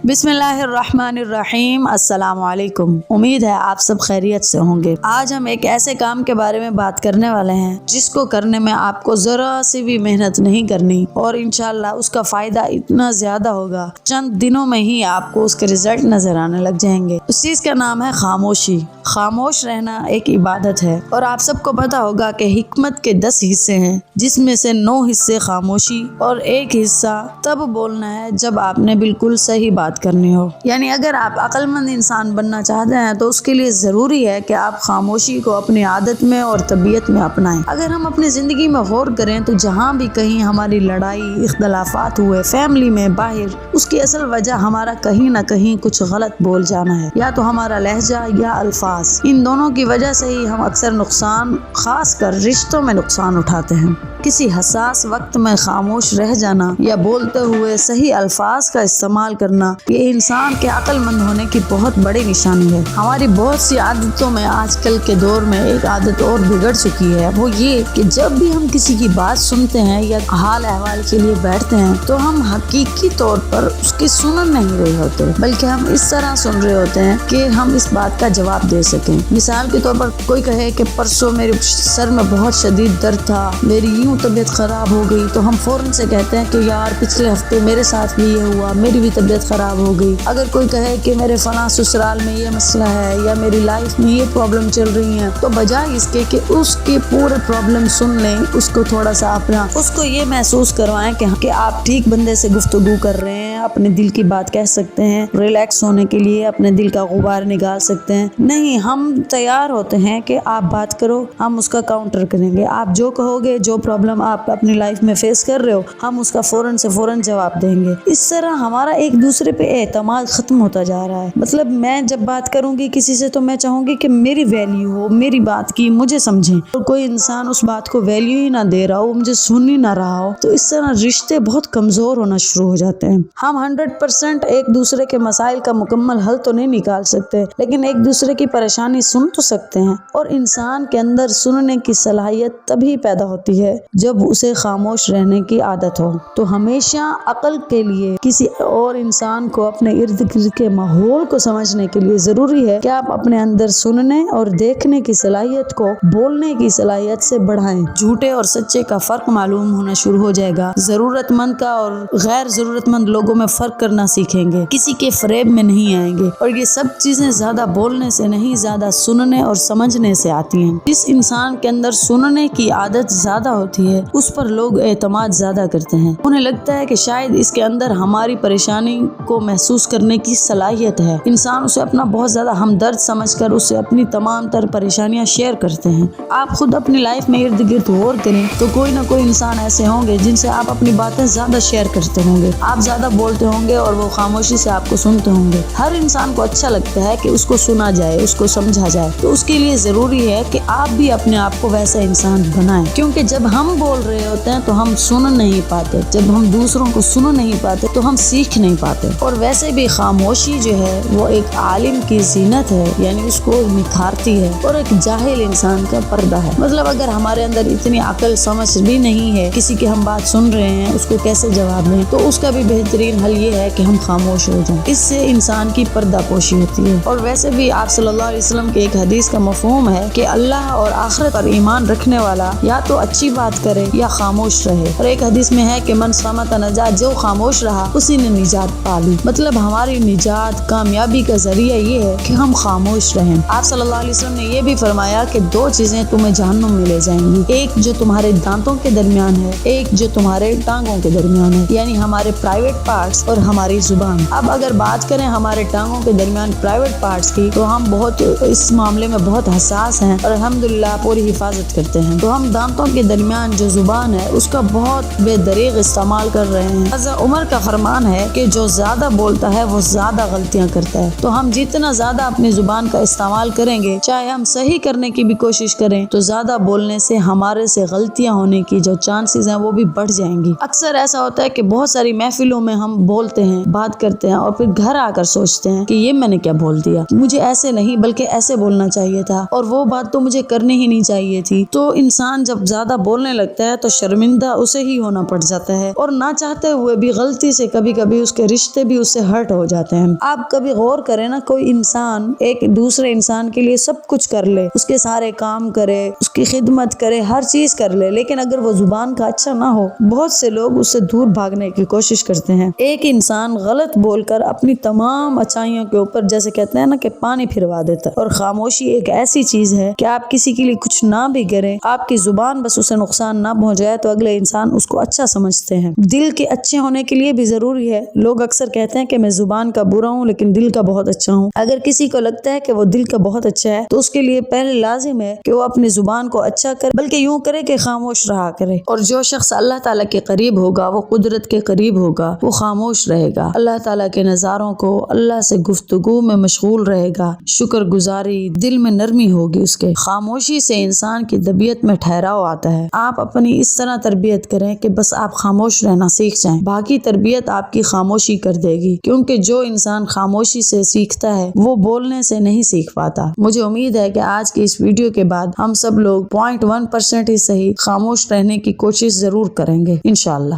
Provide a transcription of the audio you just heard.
बिस्मिल्लाहिर्रहमानिर्रहीम। अस्सलाम वालेकुम। उम्मीद है आप सब खैरियत से होंगे। आज हम एक ऐसे काम के बारे में बात करने वाले हैं जिसको करने में आपको जरा सी भी मेहनत नहीं करनी और इंशाल्लाह उसका फायदा इतना ज्यादा होगा, चंद दिनों में ही आपको उसके रिजल्ट नजर आने लग जाएंगे। उस चीज का नाम है खामोशी। खामोश रहना एक इबादत है और आप सबको पता होगा कि हिकमत के 10 हिस्से हैं, जिसमें से 9 हिस्से खामोशी और 1 हिस्सा तब बोलना है जब आपने बिल्कुल सही बात करनी हो। यानी अगर आप अक्लमंद इंसान बनना चाहते हैं तो उसके लिए जरूरी है कि आप खामोशी को अपनी आदत में और तबीयत में अपनाएं। अगर हम अपनी जिंदगी में गौर करें तो जहाँ भी कहीं हमारी लड़ाई इख्तलाफात हुए, फैमिली में, बाहर, उसकी असल वजह हमारा कहीं ना कहीं कुछ गलत बोल जाना है, या तो हमारा लहजा या अल्फाज। इन दोनों की वजह से ही हम अक्सर नुकसान, खास कर रिश्तों में नुकसान उठाते हैं। किसी हसास वक्त में खामोश रह जाना या बोलते हुए सही अल्फाज का इस्तेमाल करना, ये इंसान के अक्लमंद होने की बहुत बड़ी निशानी है। हमारी बहुत सी आदतों में आजकल के दौर में एक आदत और बिगड़ चुकी है, वो ये कि जब भी हम किसी की बात सुनते हैं या हाल अहवाल के लिए बैठते हैं तो हम हकीकी तौर पर उसकी सुन नहीं रहे होते, बल्कि हम इस तरह सुन रहे होते हैं कि हम इस बात का जवाब दे सकें। मिसाल के तौर पर कोई कहे कि परसों मेरे सर में बहुत शदीद दर्द था, मेरी यूं तबीयत खराब हो गई, तो हम फौरन से कहते हैं कि यार पिछले हफ्ते मेरे साथ भी ये हुआ, मेरी भी तबीयत खराब हो गई। अगर कोई कहे कि मेरे फलां ससुराल में ये मसला है या मेरी लाइफ में ये प्रॉब्लम चल रही है, तो बजाय इसके कि उसके पूरे प्रॉब्लम सुन लें, उसको थोड़ा सा अपना उसको ये महसूस करवाएं कि आप ठीक बंदे से गुफ्तगू कर रहे हैं, अपने दिल की बात कह सकते हैं, रिलैक्स होने के लिए अपने दिल का गुबार निकाल सकते हैं। नहीं, हम तैयार होते हैं कि आप बात करो, हम उसका काउंटर करेंगे। आप जो कहोगे, जो प्रॉब्लम आप अपनी लाइफ में फेस कर रहे हो, हम उसका फौरन से फौरन जवाब देंगे। इस तरह हमारा एक दूसरे पे एतमाद खत्म होता जा रहा है। मतलब मैं जब बात करूंगी किसी से तो मैं चाहूंगी कि मेरी वैल्यू हो, मेरी बात की मुझे समझें, और कोई इंसान उस बात को वैल्यू ही ना दे रहा हो, मुझे सुन ही ना रहा हो, तो इस तरह रिश्ते बहुत कमजोर होना शुरू हो जाते हैं। हम 100% एक दूसरे के मसाइल का मुकम्मल हल तो नहीं निकाल सकते, लेकिन एक दूसरे की परेशानी सुन तो सकते हैं। और इंसान के अंदर सुनने की सलाहियत तभी पैदा होती है जब उसे खामोश रहने की आदत हो। तो हमेशा अक्ल के लिए किसी और इंसान को अपने इर्द गिर्द के माहौल को समझने के लिए जरूरी है कि आप अपने अंदर सुनने और देखने की सलाहियत को बोलने की सलाहियत से बढ़ाएं। झूठे और सच्चे का फर्क मालूम होना शुरू हो जाएगा। जरूरतमंद का और गैर जरूरतमंद लोगों में फर्क करना सीखेंगे, किसी के फरेब में नहीं आएंगे। और ये सब चीजें ज्यादा बोलने से नहीं, ज्यादा सुनने और समझने से आती हैं। जिस इंसान के अंदर सुनने की आदत ज्यादा होती है उस पर लोग एतमाद ज्यादा करते हैं। उन्हें लगता है कि शायद इसके अंदर हमारी परेशानी को महसूस करने की सलाहियत है। इंसान उसे अपना बहुत ज्यादा हमदर्द समझकर उससे अपनी तमाम तर परेशानियां शेयर करते हैं। आप खुद अपनी लाइफ में इर्द गिर्द गौर करें तो कोई ना कोई इंसान ऐसे होंगे जिनसे आप अपनी बातें ज्यादा शेयर करते होंगे, आप ज्यादा बोलते होंगे और वो खामोशी से आपको सुनते होंगे। हर इंसान को अच्छा लगता है कि उसको सुना जाए, उसको समझा जाए। तो उसके लिए जरूरी है कि आप भी अपने आप को वैसा इंसान बनाएं, क्योंकि जब हम बोल रहे होते हैं तो हम सुन नहीं पाते, जब हम दूसरों को सुन नहीं पाते तो हम सीख नहीं पाते। और वैसे भी खामोशी जो है वो एक आलिम की जीनत है, यानी उसको निखारती है, और एक जाहिल इंसान का पर्दा है। मतलब अगर हमारे अंदर इतनी अकल समझ भी नहीं है, किसी की हम बात सुन रहे हैं उसको कैसे जवाब दें, तो उसका भी बेहतरीन हल ये है कि हम खामोश हो जाएं। इससे इंसान की पर्दा पोशी होती है। और वैसे भी आप सल्लल्लाहु अलैहि वसल्लम के एक हदीस का मफहूम है कि अल्लाह और आखिरत पर ईमान रखने वाला या तो अच्छी बात करे या खामोश रहे। और एक हदीस में है कि मन सामत नजात, जो खामोश रहा उसी ने निजात पा ली। मतलब हमारी निजात, कामयाबी का जरिया ये है कि हम खामोश रहें। आप सल्लल्लाहु अलैहि वसल्लम ने ये भी फरमाया कि 2 चीजें तुम्हें जहन्नुम में ले जाएंगी, एक जो तुम्हारे दांतों के दरमियान है, एक जो तुम्हारे टांगों के दरमियान है, यानी हमारे प्राइवेट पार्ट्स और हमारी जुबान। अब अगर बात करें हमारे टांगों के दरमियान प्राइवेट पार्ट्स की, तो हम बहुत इस मामले में बहुत हसास हैं और अल्हम्दुलिल्लाह पूरी हिफाजत करते हैं। तो हम दांतों के दरमियान जो जुबान है उसका बहुत बेदरीग इस्तेमाल कर रहे हैं। हज़रत उमर का फरमान है कि जो ज्यादा बोलता है वो ज्यादा गलतियां करता है। तो हम जितना ज्यादा अपनी जुबान का इस्तेमाल करेंगे, चाहे हम सही करने की भी कोशिश करें, तो ज्यादा बोलने से हमारे से गलतियां होने की जो चांसेस हैं वो भी बढ़ जाएंगी। अक्सर ऐसा होता है कि बहुत सारी महफिलों में हम بولتے ہیں، بات کرتے ہیں اور پھر گھر آ کر سوچتے ہیں کہ یہ میں نے کیا بول دیا، مجھے ایسے نہیں بلکہ ایسے بولنا چاہیے تھا، اور وہ بات تو مجھے کرنی ہی نہیں چاہیے تھی۔ تو انسان جب زیادہ بولنے لگتا ہے تو شرمندہ اسے ہی ہونا پڑ جاتا ہے، اور نہ چاہتے ہوئے بھی غلطی سے کبھی کبھی اس کے رشتے بھی اس سے ہرٹ ہو جاتے ہیں۔ آپ کبھی غور کریں نا، کوئی انسان ایک دوسرے انسان کے لیے سب کچھ کر لے، اس کے سارے کام کرے، اس کی خدمت کرے، ہر چیز کر لے، لیکن اگر وہ زبان کا اچھا نہ ہو، بہت سے لوگ اس سے دور بھاگنے کی کوشش کرتے ہیں۔ ایک انسان غلط بول کر اپنی تمام اچھائیوں کے اوپر جیسے کہتے ہیں نا کہ پانی پھروا دیتا ہے، اور خاموشی ایک ایسی چیز ہے کہ آپ کسی کے لیے کچھ نہ بھی کریں، آپ کی زبان بس اسے نقصان نہ پہنچائے تو اگلے انسان اس کو اچھا سمجھتے ہیں۔ دل کے اچھے ہونے کے لیے بھی ضروری ہے، لوگ اکثر کہتے ہیں کہ میں زبان کا برا ہوں لیکن دل کا بہت اچھا ہوں۔ اگر کسی کو لگتا ہے کہ وہ دل کا بہت اچھا ہے تو اس کے لیے پہلے لازم ہے کہ وہ اپنی زبان کو اچھا کرے، بلکہ یوں کرے کہ خاموش رہا کرے۔ اور جو شخص اللہ تعالیٰ کے قریب ہوگا وہ قدرت کے قریب ہوگا، وہ خاموش رہے گا، اللہ تعالیٰ کے نظاروں کو، اللہ سے گفتگو میں مشغول رہے گا، شکر گزاری، دل میں نرمی ہوگی اس کے۔ خاموشی سے انسان کی طبیعت میں ٹھہراؤ آتا ہے۔ آپ اپنی اس طرح تربیت کریں کہ بس آپ خاموش رہنا سیکھ جائیں، باقی تربیت آپ کی خاموشی کر دے گی، کیونکہ جو انسان خاموشی سے سیکھتا ہے وہ بولنے سے نہیں سیکھ پاتا۔ مجھے امید ہے کہ آج کی اس ویڈیو کے بعد ہم سب لوگ 0.1% ہی صحیح خاموش رہنے کی کوشش ضرور کریں گے انشاءاللہ۔